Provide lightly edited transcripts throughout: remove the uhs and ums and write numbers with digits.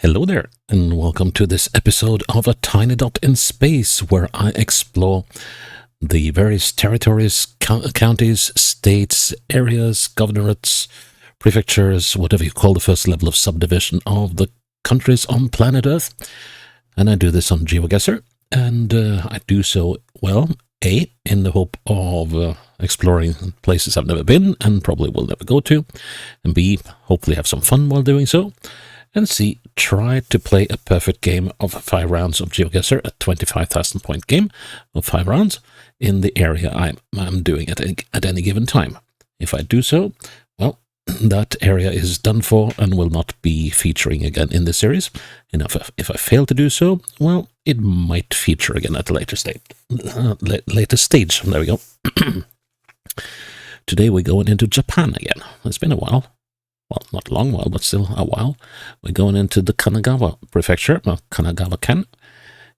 Hello there, and welcome to this episode of A Tiny Dot in Space, where I explore the various territories, counties, states, areas, governorates, prefectures, whatever you call the first level of subdivision of the countries on planet Earth. And I do this on GeoGuessr, and I do so, well, A, in the hope of exploring places I've never been and probably will never go to, and B, hopefully have some fun while doing so, and C, try to play a perfect game of 5 rounds of GeoGuessr, a 25,000 point game of 5 rounds in the area I'm doing at any given time. If I do so, well, that area is done for and will not be featuring again in this series. And if I fail to do so, well, it might feature again at a later stage. There we go. Today we're going into Japan again. It's been a while. Well, not a long while, but still a while. We're going into the Kanagawa prefecture, well, Kanagawa-ken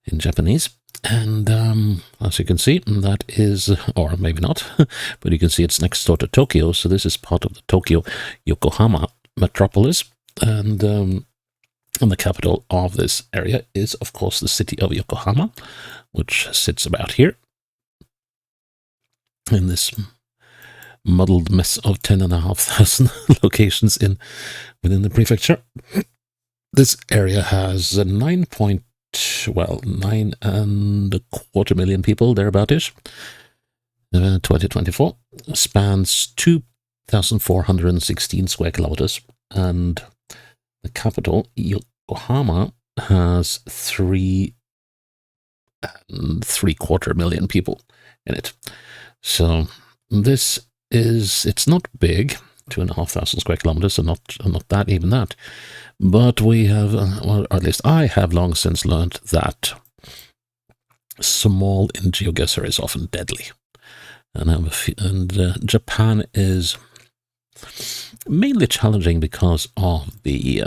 in Japanese. And as you can see, that is, or maybe not, but you can see it's next door to Tokyo. So this is part of the Tokyo-Yokohama metropolis. And the capital of this area is, of course, the city of Yokohama, which sits about here in this muddled mess of 10,500 locations within the prefecture. This area has 9.25 million people, thereaboutish. 2024 spans 2,416 square kilometers, and the capital, Yokohama, has 3.75 million people in it. So this it's not big, 2,500 square kilometers, and not that, even that. But we have, well, or at least I have long since learned that small in GeoGuessr is often deadly. And Japan is mainly challenging because of the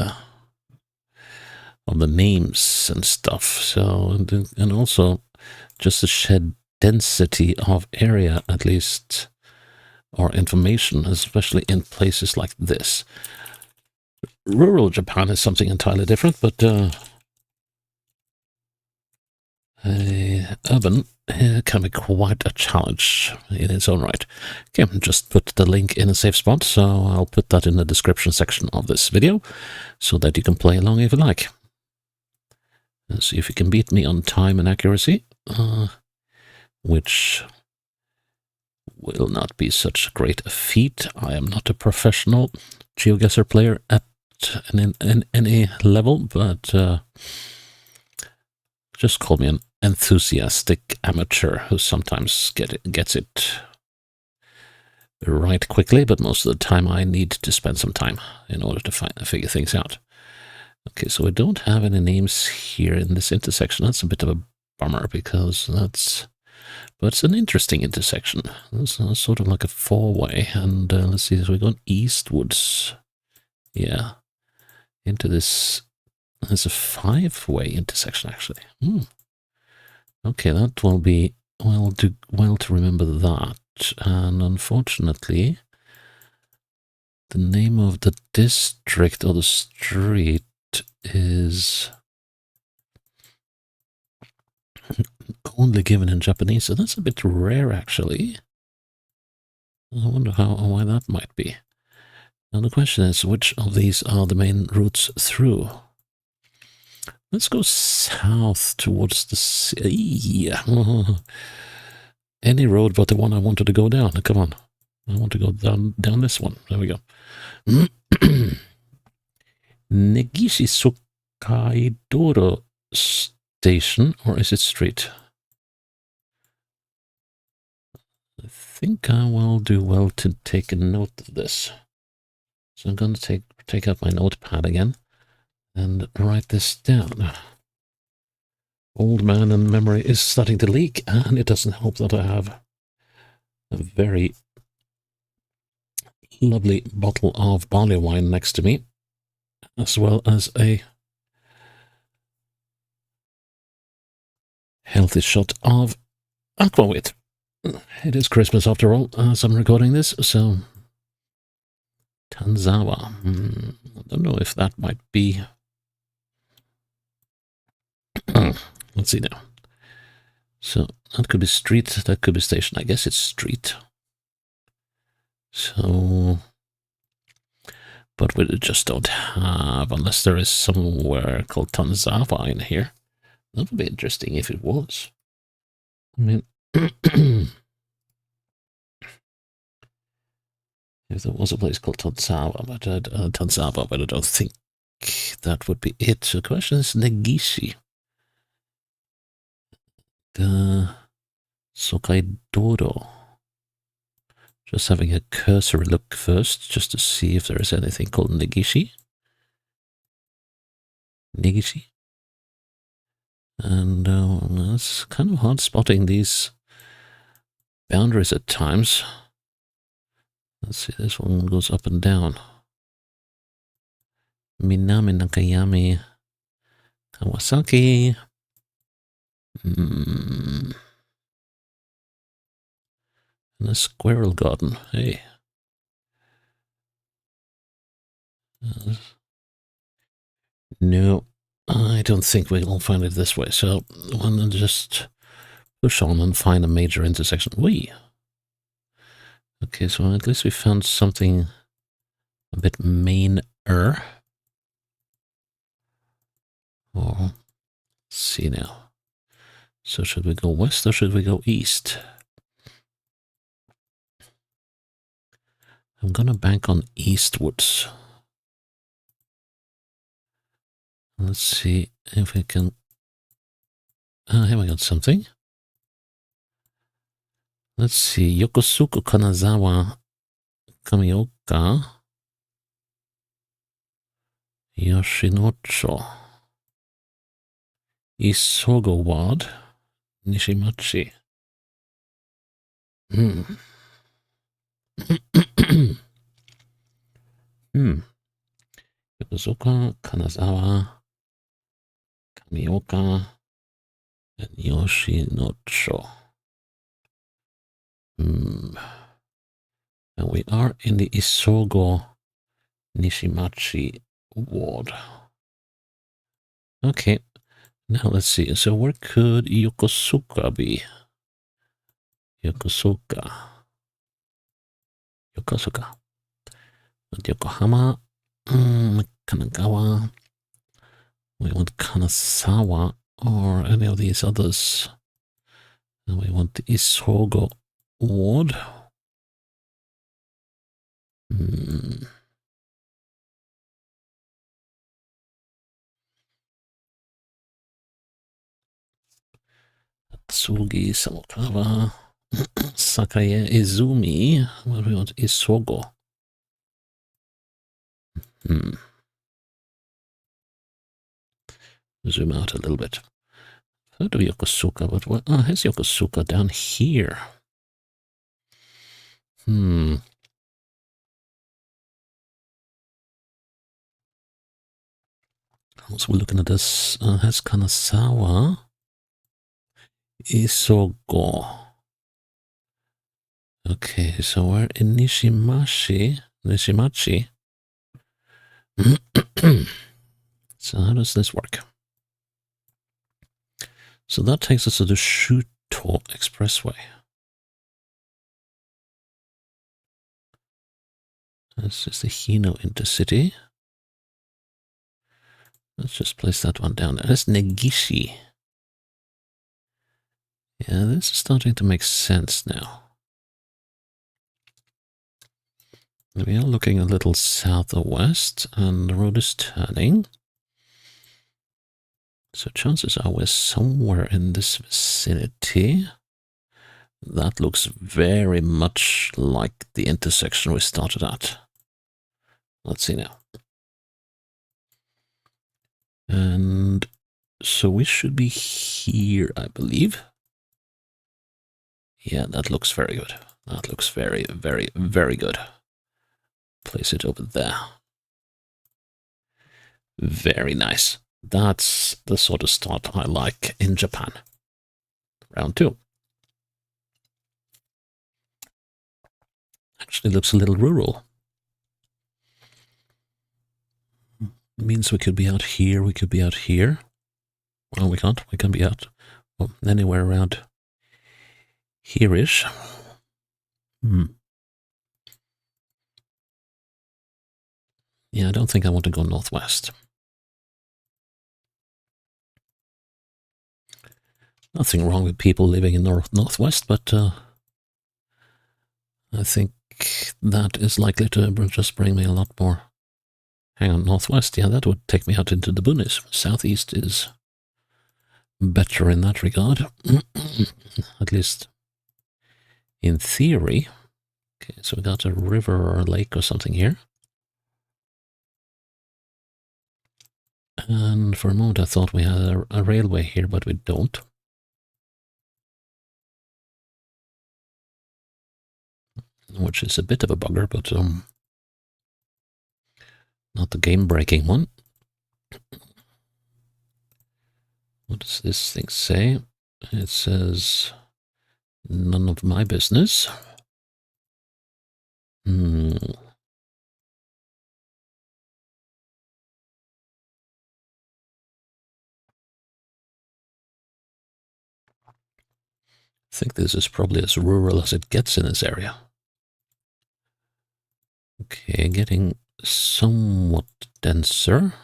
names and stuff. So and also just the sheer density of area, at least, or information, especially in places like this. Rural Japan is something entirely different, but urban can be quite a challenge in its own right. Okay, just put the link in a safe spot, so I'll put that in the description section of this video so that you can play along if you like. And see if you can beat me on time and accuracy, which will not be such great a feat. I am not a professional GeoGuessr player at any level, but just call me an enthusiastic amateur who sometimes gets it right quickly, but most of the time I need to spend some time in order to figure things out. Okay, so we don't have any names here in this intersection. That's a bit of a bummer, because but it's an interesting intersection. It's sort of like a 4-way, and let's see, so we're going eastwards. Yeah, into this. There's a 5-way intersection, actually. Okay, that will be do well to remember that. And unfortunately, the name of the district or the street is only given in Japanese, so that's a bit rare, actually. I wonder why that might be. Now the question is, which of these are the main routes through? Let's go south towards the sea. Any road but the one I wanted to go down. Come on. I want to go down this one. There we go. Negishi Sokaidoro Station, or is it street? I think I will do well to take a note of this. So I'm going to take up my notepad again and write this down. Old man and memory is starting to leak, and it doesn't help that I have a very lovely bottle of barley wine next to me, as well as a healthy shot of aquavit. It is Christmas after all, as I'm recording this, so Tanzawa. I don't know if that might be Let's see now. So that could be street, that could be station. I guess it's street. So, but we just don't have, unless there is somewhere called Tanzawa in here. That would be interesting if it was. I mean, if there was a place called Tanzawa, but I don't think that would be it. So the question is Negishi. The Sokaidoro. Just having a cursory look first, just to see if there is anything called Negishi. Negishi. And it's kind of hard spotting these boundaries at times. Let's see, this one goes up and down. Minami Nakayami Kawasaki. And a squirrel garden. Hey. No, I don't think we'll find it this way. So I'm gonna just push on and find a major intersection. Whee! Okay, so at least we found something a bit main-er. Oh, let's see now. So should we go west or should we go east? I'm gonna bank on eastwards. Let's see if we can... here we got something. Let's see, Yokosuka Kanazawa Kamioka Yoshinocho Isogo Ward Nishimachi. Yokosuka Kanazawa Kamioka and Yoshinocho. And we are in the Isogo Nishimachi ward. Okay, now let's see. So where could Yokosuka be? Yokosuka. Yokohama. Kanagawa. We want Kanazawa or any of these others. And we want the Isogo ward. Tsugi, Samokawa, Sakaye, Izumi. What do we want? Isogo. Zoom out a little bit. Heard of Yokosuka, but what? Oh, here's Yokosuka down here. So we're looking at this. Has Kanazawa, Isogo. Okay, so we're in Nishimachi. So how does this work? So that takes us to the Shuto Expressway. This is the Hino Intercity. Let's just place that one down there. That's Negishi. Yeah, this is starting to make sense now. We are looking a little south or west, and the road is turning. So chances are we're somewhere in this vicinity. That looks very much like the intersection we started at. Let's see now. And so we should be here, I believe. Yeah, that looks very good. That looks very, very, very good. Place it over there. Very nice. That's the sort of start I like in Japan. Round 2. Actually looks a little rural. Means we could be out here, we could be out here. Well, we can't. We can be out anywhere around here-ish. Yeah, I don't think I want to go northwest. Nothing wrong with people living in northwest, but I think that is likely to just bring me a lot more. Hang on, northwest, yeah, that would take me out into the boonies. Southeast is better in that regard, at least in theory. Okay, so we got a river or a lake or something here. And for a moment I thought we had a railway here, but we don't. Which is a bit of a bugger, but not the game-breaking one. What does this thing say? It says, none of my business. I think this is probably as rural as it gets in this area. Okay, getting somewhat denser.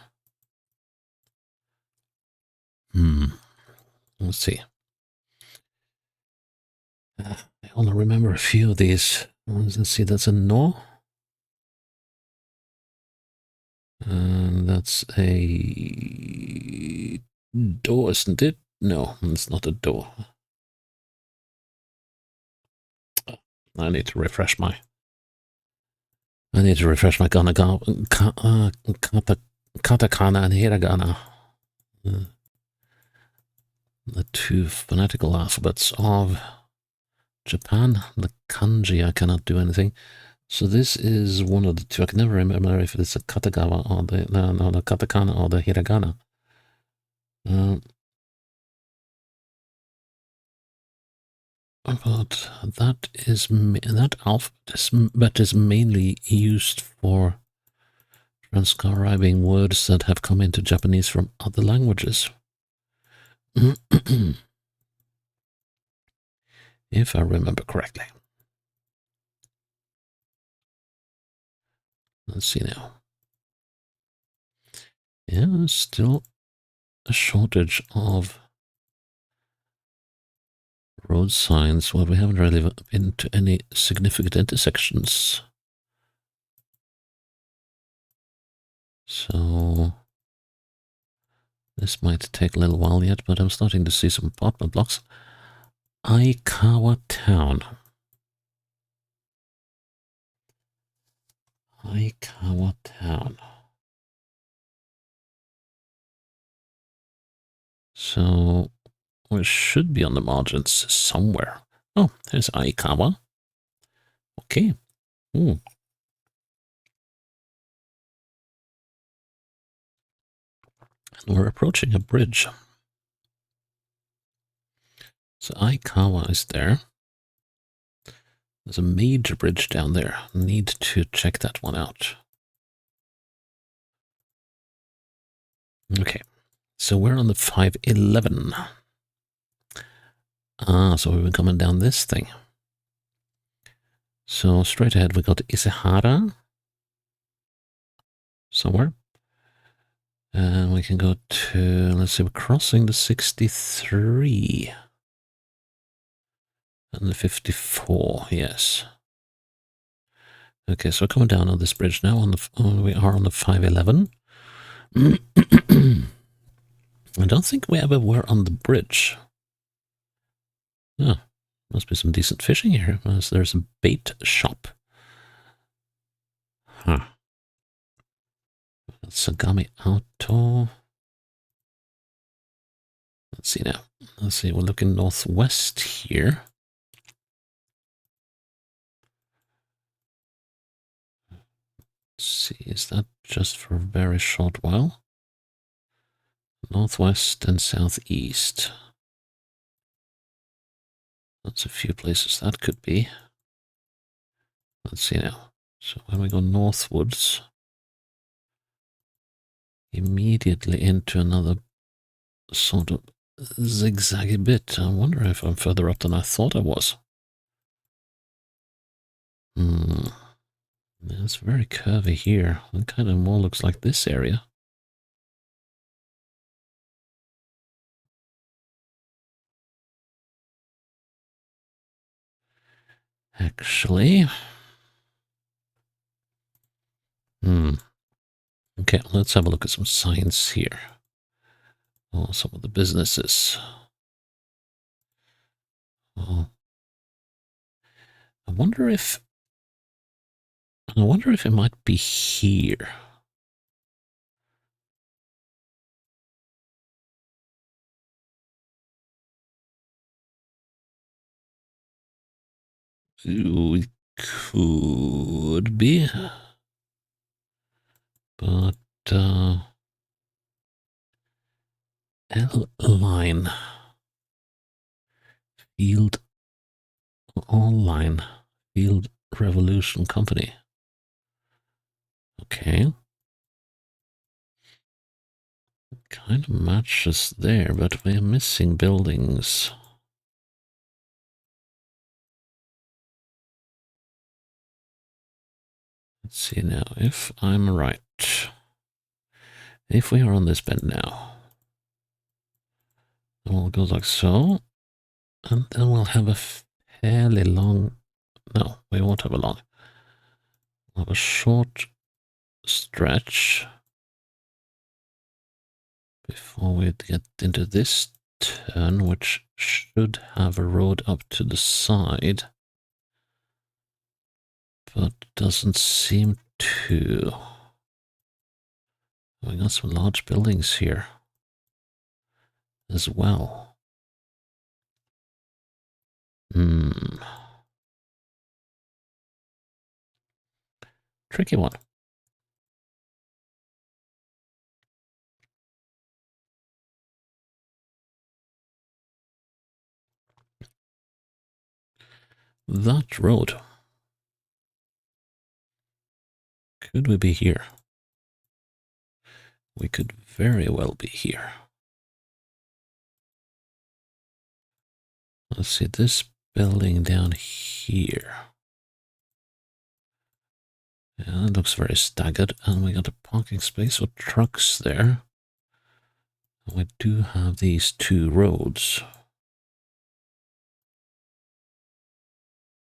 Let's see. I only remember a few of these. Let's see, that's a no. And that's a door, isn't it? No, it's not a door. I need to refresh my Kanagawa, katakana and hiragana. The two phonetical alphabets of Japan. The kanji, I cannot do anything. So this is one of the two. I can never remember if it's a katagawa or the katakana or the hiragana. But that alphabet is mainly used for transcribing words that have come into Japanese from other languages. If I remember correctly. Let's see now. Yeah, there's still a shortage of road signs. Well, we haven't really been to any significant intersections. So this might take a little while yet, but I'm starting to see some apartment blocks. Aikawa Town. Aikawa Town. So we should be on the margins somewhere. Oh, there's Aikawa. Okay. Ooh. And we're approaching a bridge. So Aikawa is there. There's a major bridge down there. Need to check that one out. Okay. So we're on the 511. So we've been coming down this thing. So straight ahead we got Isehara somewhere. And we can go to, let's see, we're crossing the 63. And the 54, yes. Okay, so we're coming down on this bridge now. We are on the 511. I don't think we ever were on the bridge. Oh, must be some decent fishing here. There's a bait shop. Huh. Sagami Auto. Let's see now. Let's see, we're looking northwest here. Let's see, is that just for a very short while? Northwest and southeast. That's a few places that could be. Let's see now. So when we go northwards, immediately into another sort of zigzaggy bit. I wonder if I'm further up than I thought I was. It's very curvy here. It kind of more looks like this area. Actually. Okay, let's have a look at some signs here. Oh, some of the businesses. Oh, I wonder if it might be here. Ooh, it could be, but L line field online field revolution company. Okay. Kind of matches there, but we're missing buildings. Let's see now if I'm right. If we are on this bend now, then we'll go like so, and then we'll have a fairly long. No, we won't have a long. We'll have a short stretch before we get into this turn, which should have a road up to the side, but doesn't seem to. We got some large buildings here as well. Tricky one. That road. Could we be here? We could very well be here. Let's see, this building down here. Yeah, it looks very staggered, and we got a parking space for trucks there. And we do have these two roads.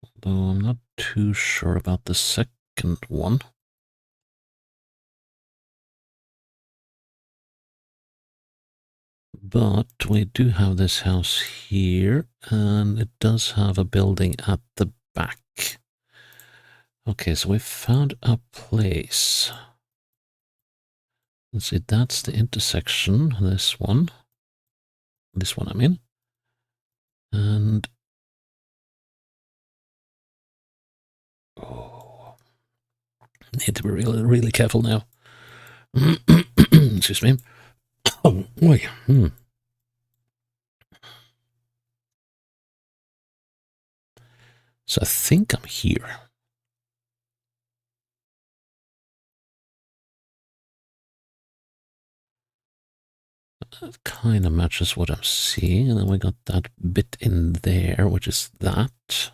Although I'm not too sure about the second one. But we do have this house here, and it does have a building at the back. Okay, so we found a place. Let's see, that's the intersection, this one. This one, I mean. And... oh, need to be really, really careful now. Excuse me. Oh, boy. So I think I'm here. It kind of matches what I'm seeing. And then we got that bit in there, which is that.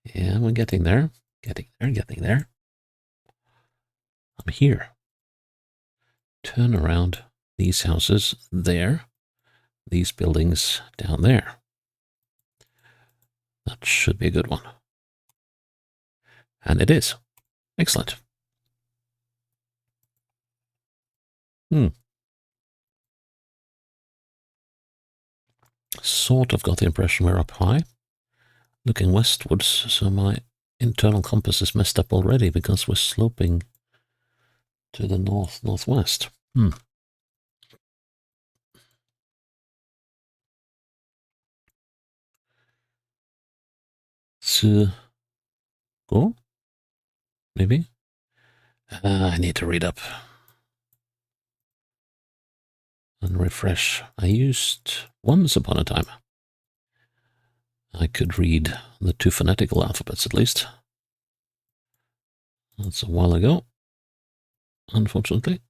Yeah, we're getting there. Getting there. I'm here. Turn around. These houses there. These buildings down there. That should be a good one. And it is. Excellent. Sort of got the impression we're up high, looking westwards, so my internal compass is messed up already because we're sloping to the northwest. To go? Maybe? I need to read up and refresh. I used, once upon a time, I could read the two phonetical alphabets at least. That's a while ago, unfortunately.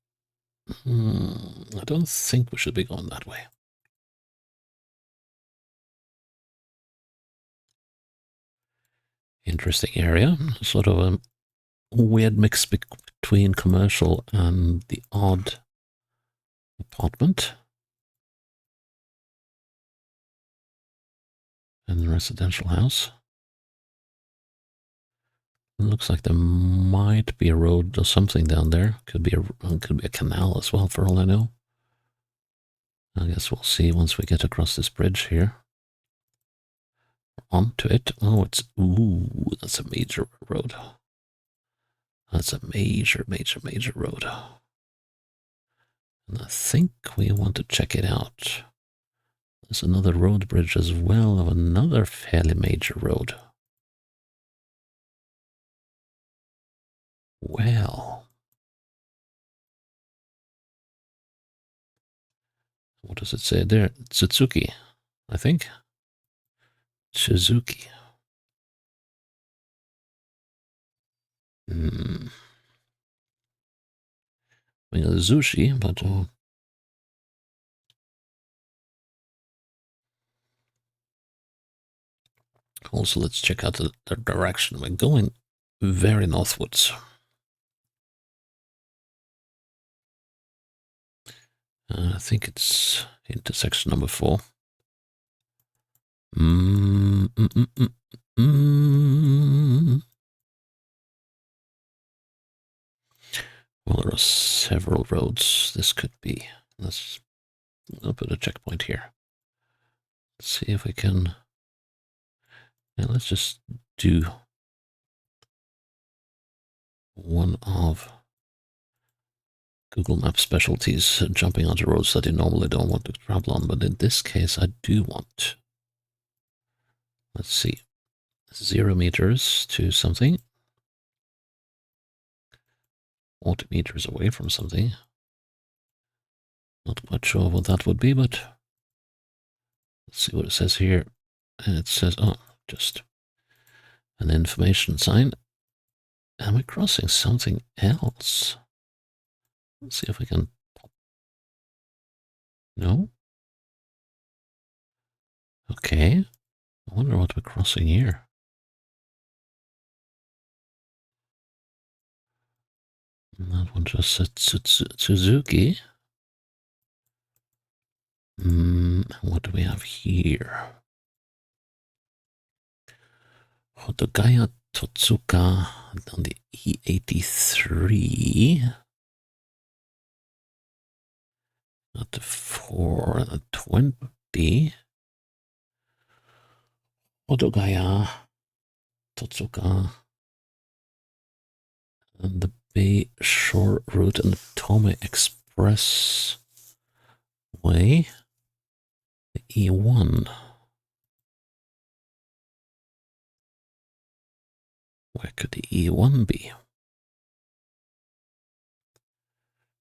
I don't think we should be going that way. Interesting area. Sort of a weird mix between commercial and the odd apartment. And the residential house. It looks like there might be a road or something down there. Could be a canal as well, for all I know. I guess we'll see once we get across this bridge here. Onto it. Oh, that's a major road. That's a major road. And I think we want to check it out. There's another road bridge as well of another fairly major road. Well, what does it say there? Suzuki, I think. Suzuki. I mean, sushi, but also let's check out the direction. We're going very northwards. I think it's intersection number 4. Well, there are several roads this could be. I'll put a checkpoint here. Let's see if we can. Yeah, let's just do one of Google Maps specialties, jumping onto roads that you normally don't want to travel on, but in this case I do want. Let's see, 0 meters to something, 40 meters away from something. Not quite sure what that would be, but let's see what it says here. And it says, oh, just an information sign. And we're crossing something else. Let's see if we can. No? Okay. I wonder what we're crossing here. And that one just said Suzuki. What do we have here? Hodogaya Totsuka on the E83. At the 420. Hodogaya Totsuka. And the Bay Shore Route and the Tome Express Way. The E1. Where could the E1 be?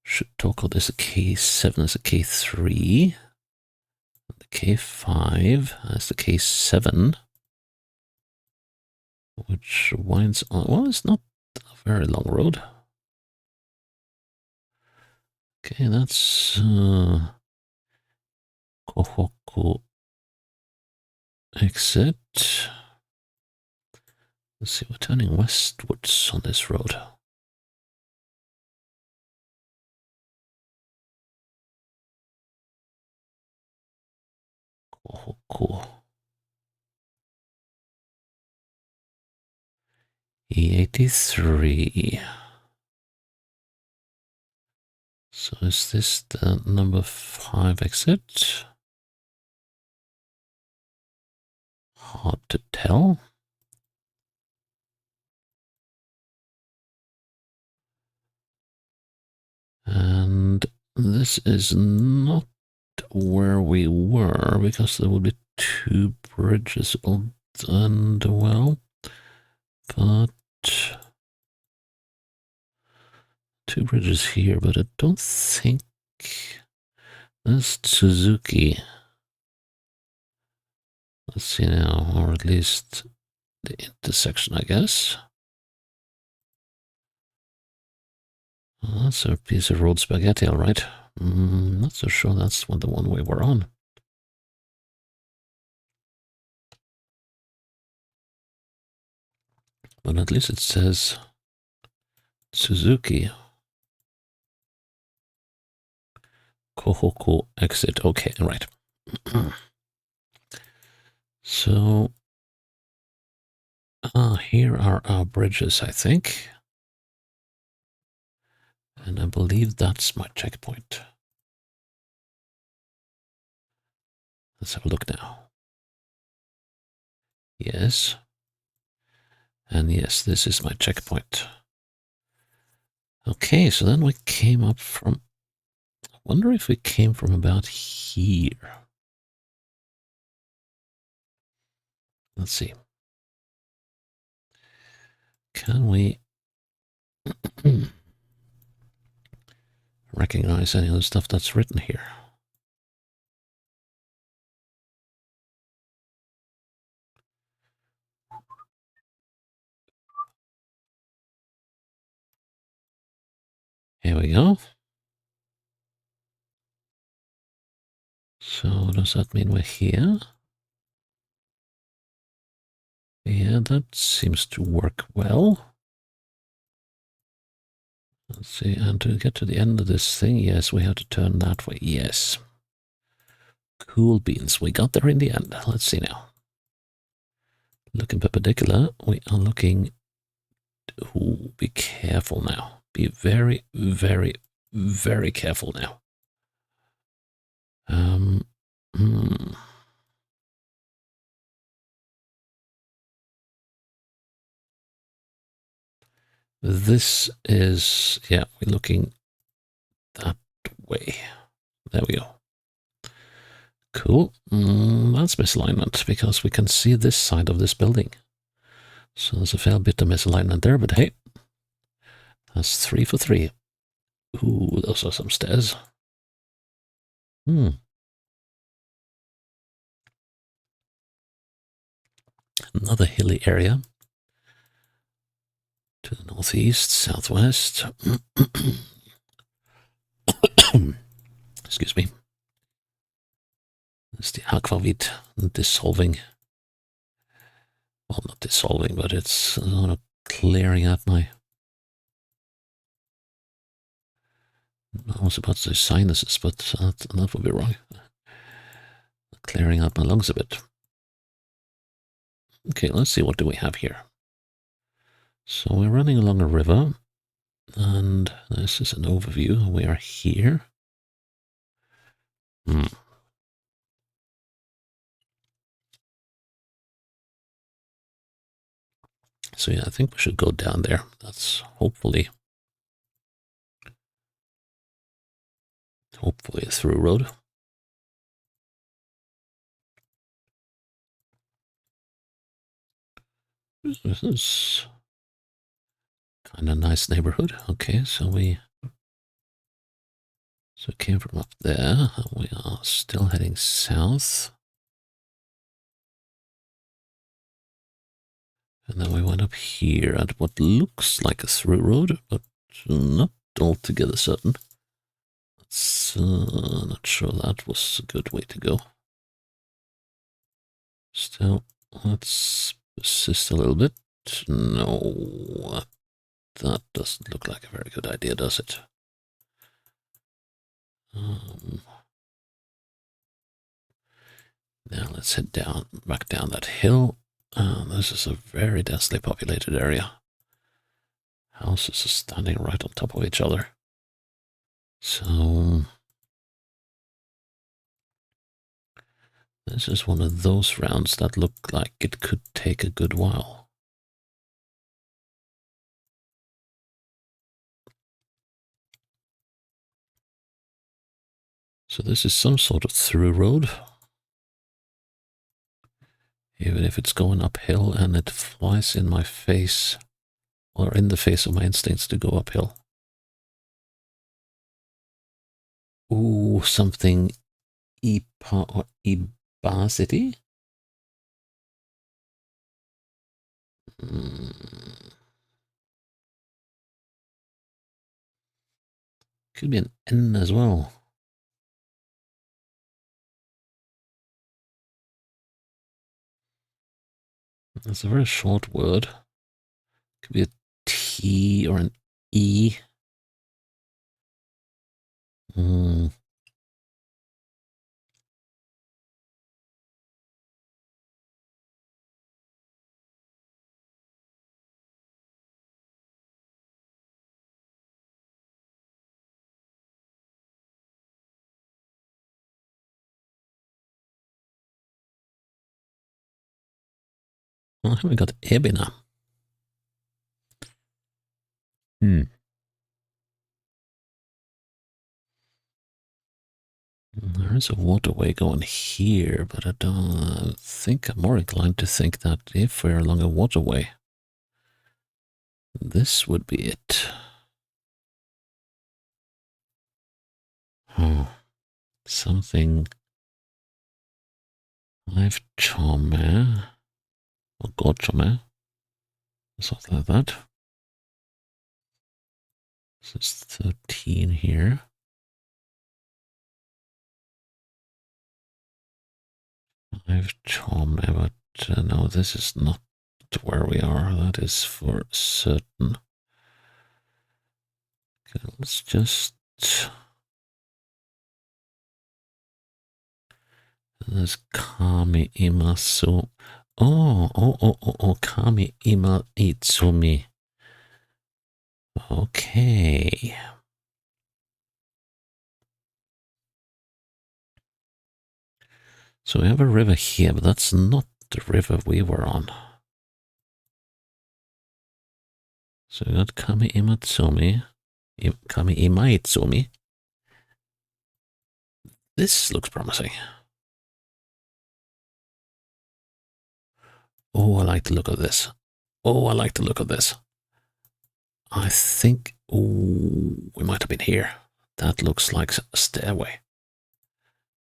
Should talk of this a K7 as a K3. The K5 as the K7. Which winds on. Well, it's not a very long road. Okay, that's Kohoku exit. Let's see, we're turning westwards on this road. Kohoku. E83. So is this the number 5 exit? Hard to tell. And this is not where we were, because there would be 2 bridges and well, but 2 bridges here, but I don't think that's Suzuki. Let's see now, or at least the intersection, I guess. That's a piece of rolled spaghetti, all right. Not so sure that's the one we were on. But at least it says Suzuki. Kohoku exit. Okay, right. So, here are our bridges, I think. And I believe that's my checkpoint. Let's have a look now. Yes. And yes, this is my checkpoint. Okay, so then we came up from... I wonder if we came from about here. Let's see. Can we recognize any of the stuff that's written here? Here we go. So does that mean we're here? Yeah, that seems to work well. Let's see, and to get to the end of this thing, yes, we have to turn that way. Yes. Cool beans. We got there in the end. Let's see now. Looking perpendicular. We are looking... Ooh, be careful now. Be very, very, very careful now. Hmm. This is... Yeah, we're looking that way. There we go. Cool. That's misalignment because we can see this side of this building. So there's a fair bit of misalignment there, but hey, that's 3 for 3. Ooh, those are some stairs. Another hilly area. To the northeast, southwest. Excuse me. It's the aquavit dissolving. Well, not dissolving, but it's sort of clearing out my... I was about to say sinuses, but that would be wrong. Clearing out my lungs a bit. Okay, let's see, what do we have here? So we're running along a river, and this is an overview. We are here. So yeah, I think we should go down there. That's hopefully a through road. This is kind of nice neighborhood. Okay, so we came from up there. We are still heading south. And then we went up here at what looks like a through road, but not altogether certain. That's not sure that was a good way to go. Still, let's persist a little bit. No, that doesn't look like a very good idea, does it? Now let's head back down that hill. This is a very densely populated area. Houses are standing right on top of each other. So this is one of those rounds that look like it could take a good while. So this is some sort of through road. Even if it's going uphill and it flies in my face, or in the face of my instincts to go uphill. Ooh, something IPA or IBA Could be an N as well. That's a very short word. Could be a T or an E. Hmm. Well, here we got Ebina. Hmm. There is a waterway going here, but I don't think I'm more inclined to think that if we're along a waterway, this would be it. Oh, something I've Chome or Gochome, something like that. This is 13 here. I've Chome, but no, this is not where we are. That is for certain. Okay, let's just. There's Kami Imasu. Kami Ima Itsumi. Okay. So we have a river here, but that's not the river we were on. So we got Kami Imatsumi. Kami Imaitsumi. This looks promising. Oh, I like the look of this. Oh, I like the look of this. I think, oh, we might have been here. That looks like a stairway.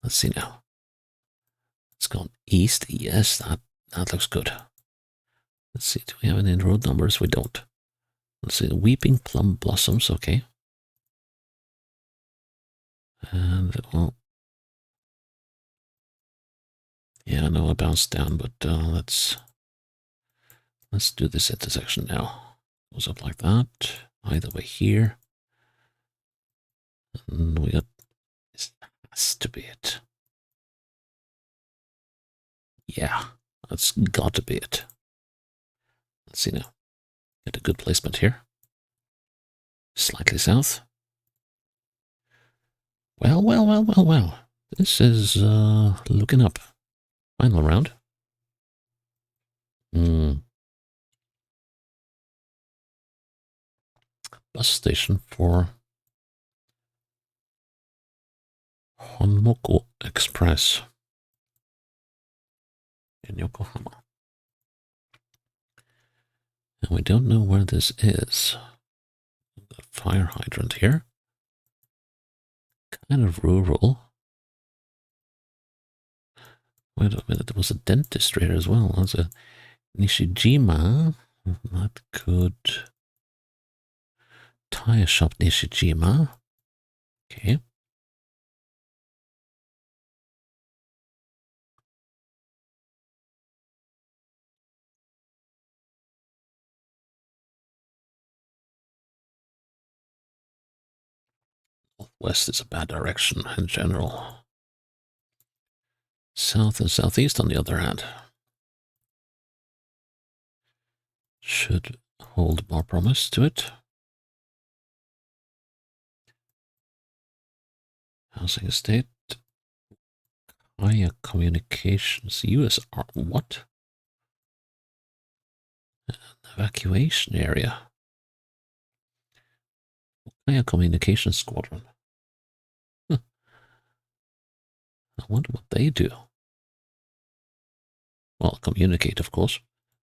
Let's see now. It's gone east. Yes, that looks good. Let's see, do we have any road numbers? We don't. Let's see, Weeping Plum Blossoms, okay. And, well, yeah, I know I bounced down, but let's do this intersection now. Goes up like that. Either way here. And we got, this has to be it. Yeah, that's got to be it. Let's see now. Get a good placement here. Slightly south. Well. This is looking up. Final round. Bus station for Honmoku Express in Yokohama. And we don't know where this is. The fire hydrant here. Kind of rural. Wait a minute, there was a dentistry here as well. There's a Nishijima. That could. Tire shop Nishijima. Okay. West is a bad direction in general. South and southeast, on the other hand, should hold more promise to it. Housing estate. Higher communications. USR. What? An evacuation area. Higher communications squadron. Huh. I wonder what they do. Well, communicate, of course.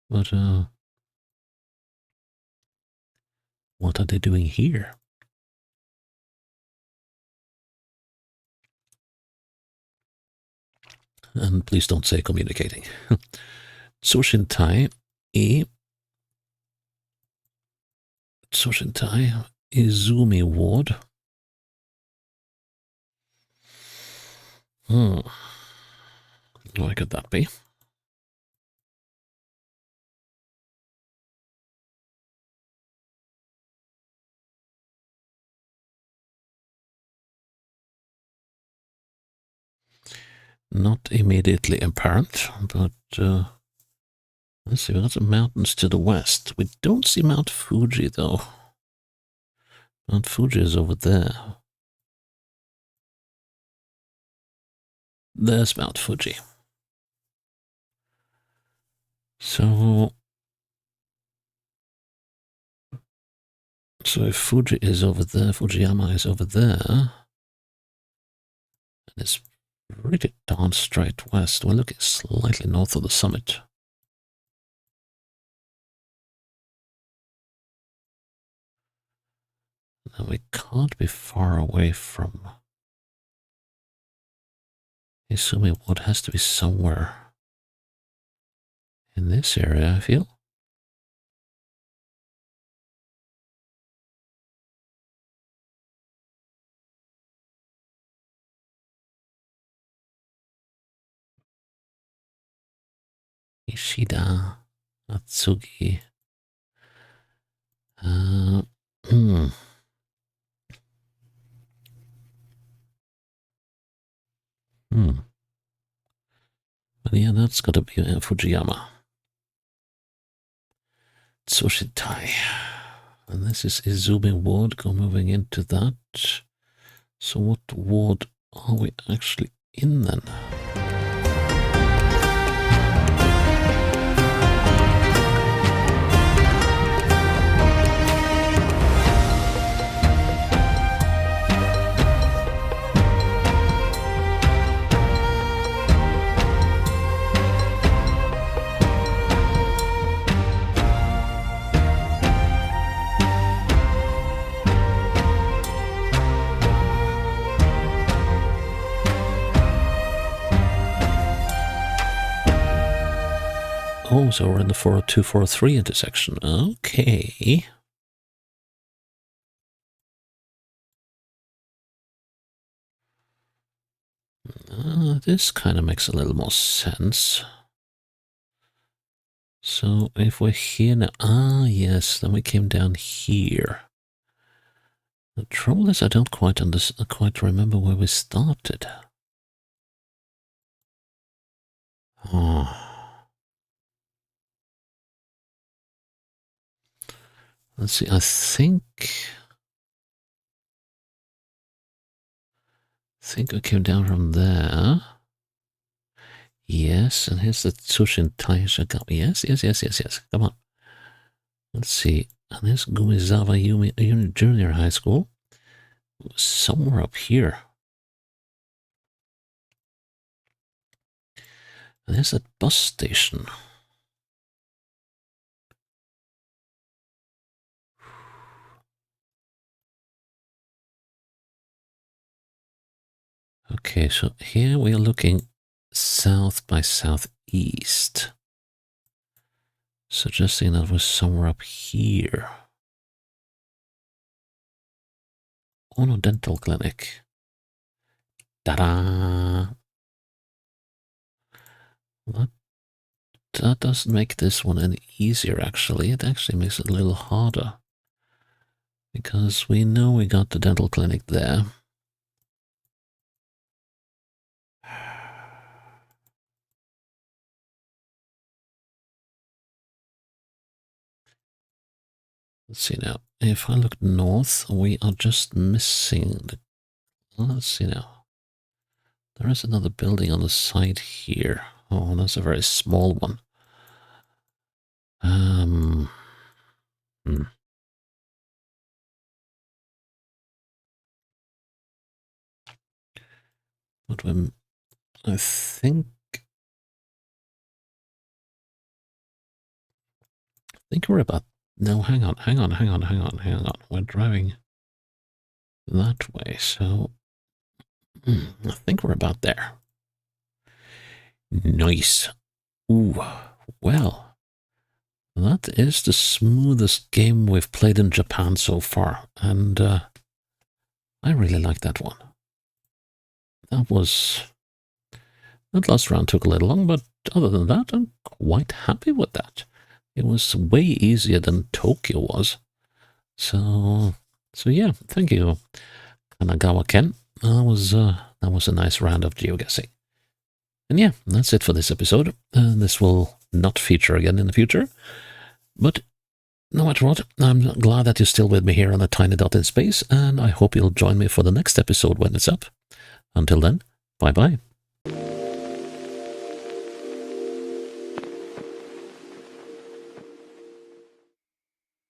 But, what are they doing here? And please don't say communicating. Sushintai Izumi Ward. Hmm. Why could that be? Not immediately apparent, but let's see, we got some mountains to the west. We don't see Mount Fuji, though. Mount Fuji is over there. There's Mount Fuji. So if Fuji is over there, Fujiyama is over there, and it's really darn straight west. We're looking slightly north of the summit. Now we can't be far away from Izumi. What has to be somewhere in this area, I feel. Ishida, Atsugi. Hmm. Hmm. But yeah, that's got to be Fujiyama. Tsushitai. And this is Izumi Ward. Go moving into that. So what ward are we actually in then? Oh, so we're in the 402, 403 intersection. Okay. This kind of makes a little more sense. So if we're here now, yes, then we came down here. The trouble is I don't quite remember where we started. Oh. Let's see, I think we came down from there. Yes, and here's the Tsushin Taisha. Yes. Come on. Let's see. And there's Gumizawa Junior High School. Somewhere up here. And there's that bus station. Okay, so here we are looking south by southeast, suggesting that we're somewhere up here. Ono Dental Clinic. Ta-da! That doesn't make this one any easier, actually. It actually makes it a little harder. Because we know we got the dental clinic there. Let's see now. If I look north, we are just missing the... Let's see now. There is another building on the side here. Oh, that's a very small one. Hmm. But when I think we're about... No, hang on. We're driving that way, so I think we're about there. Nice. Ooh, well, that is the smoothest game we've played in Japan so far, and I really like that one. That was That last round took a little long, but other than that, I'm quite happy with that. It was way easier than Tokyo was. So yeah, thank you, Kanagawa Ken. That was a nice round of geoguessing. And yeah, that's it for this episode. This will not feature again in the future. But no matter what, I'm glad that you're still with me here on a tiny dot in space, and I hope you'll join me for the next episode when it's up. Until then, bye bye.